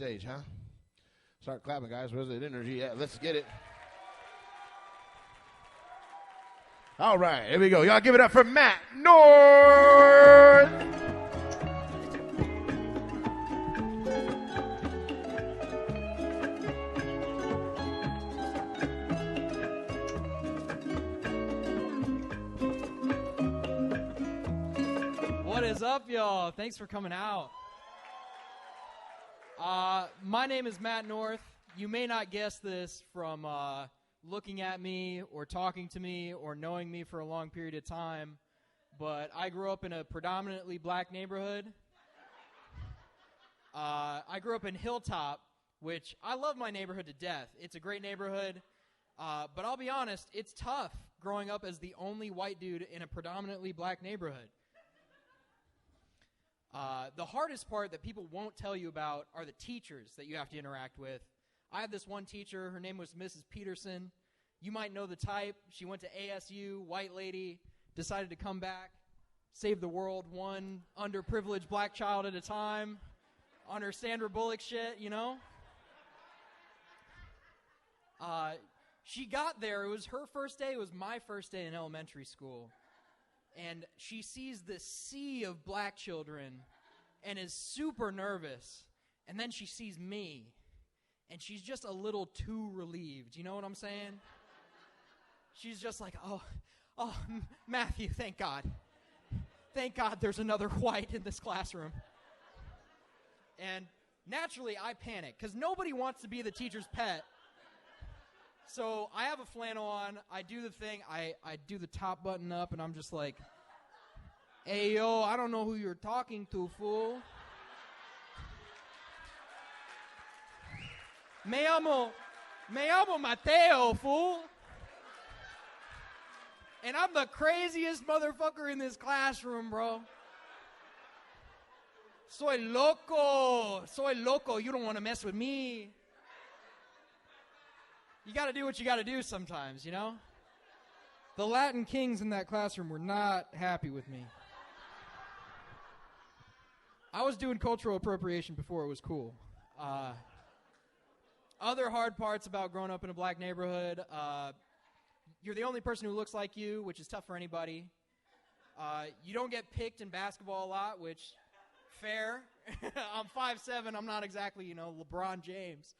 stage, huh? Start clapping, guys. Where's that energy? Yeah, let's get it. All right, here we go. Y'all give it up for Matt North. What is up, y'all? Thanks for coming out. My name is Matt North. You may not guess this from looking at me or talking to me or knowing me for a long period of time, but I grew up in a predominantly black neighborhood. I grew up in Hilltop, which I love my neighborhood to death. It's a great neighborhood, but I'll be honest, it's tough growing up as the only white dude in a predominantly black neighborhood. The hardest part that people won't tell you about are the teachers that you have to interact with. I had this one teacher. Her name was Mrs. Peterson. You might know the type. She went to ASU, white lady, decided to come back, save the world one underprivileged black child at a time on her Sandra Bullock shit, you know? She got there. It was her first day. It was my first day in elementary school. And she sees this sea of black children and is super nervous. And then she sees me. And she's just a little too relieved. You know what I'm saying? She's just like, oh, Matthew, thank God. Thank God there's another white in this classroom. And naturally, I panic because nobody wants to be the teacher's pet. So I have a flannel on. I do the thing. I do the top button up, and I'm just like, hey, yo, I don't know who you're talking to, fool. Me llamo Mateo, fool. And I'm the craziest motherfucker in this classroom, bro. Soy loco. You don't want to mess with me. You got to do what you got to do sometimes, you know? The Latin kings in that classroom were not happy with me. I was doing cultural appropriation before it was cool. Other hard parts about growing up in a black neighborhood, you're the only person who looks like you, which is tough for anybody. You don't get picked in basketball a lot, which, fair. I'm 5'7", I'm not exactly, LeBron James.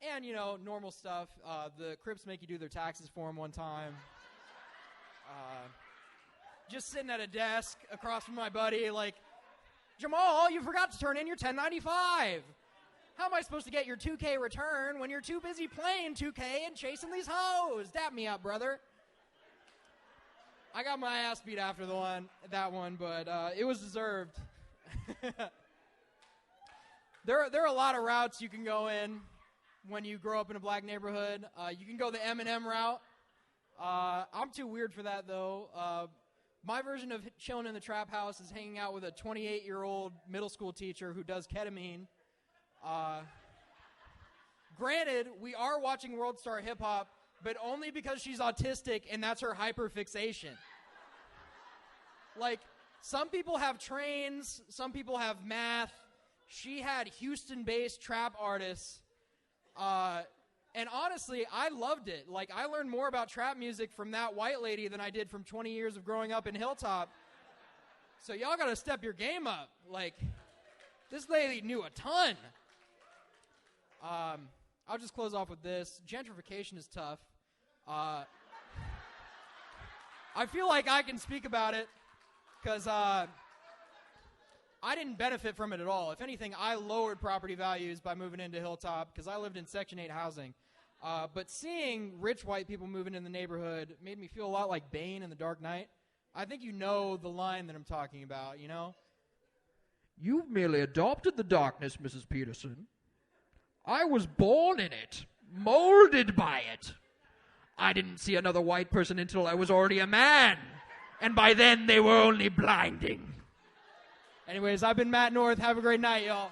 And, normal stuff. The Crips make you do their taxes for them one time. Just sitting at a desk across from my buddy, like, Jamal, you forgot to turn in your 1095. How am I supposed to get your 2K return when you're too busy playing 2K and chasing these hoes? Dap me up, brother. I got my ass beat after that one, but it was deserved. There are a lot of routes you can go in when you grow up in a black neighborhood. You can go the Eminem route. I'm too weird for that, though. My version of chilling in the trap house is hanging out with a 28-year-old middle school teacher who does ketamine. Granted, we are watching World Star Hip Hop, but only because she's autistic and that's her hyperfixation. Like, some people have trains, some people have math. She had Houston-based trap artists. And honestly, I loved it. Like, I learned more about trap music from that white lady than I did from 20 years of growing up in Hilltop. So y'all gotta step your game up. Like, this lady knew a ton. I'll just close off with this. Gentrification is tough. I feel like I can speak about it because I didn't benefit from it at all. If anything, I lowered property values by moving into Hilltop because I lived in Section 8 housing. But seeing rich white people moving in the neighborhood made me feel a lot like Bane in The Dark Knight. I think you know the line that I'm talking about, you know? You've merely adopted the darkness, Mrs. Peterson. I was born in it, molded by it. I didn't see another white person until I was already a man. And by then, they were only blinding. Anyways, I've been Matt North. Have a great night, y'all.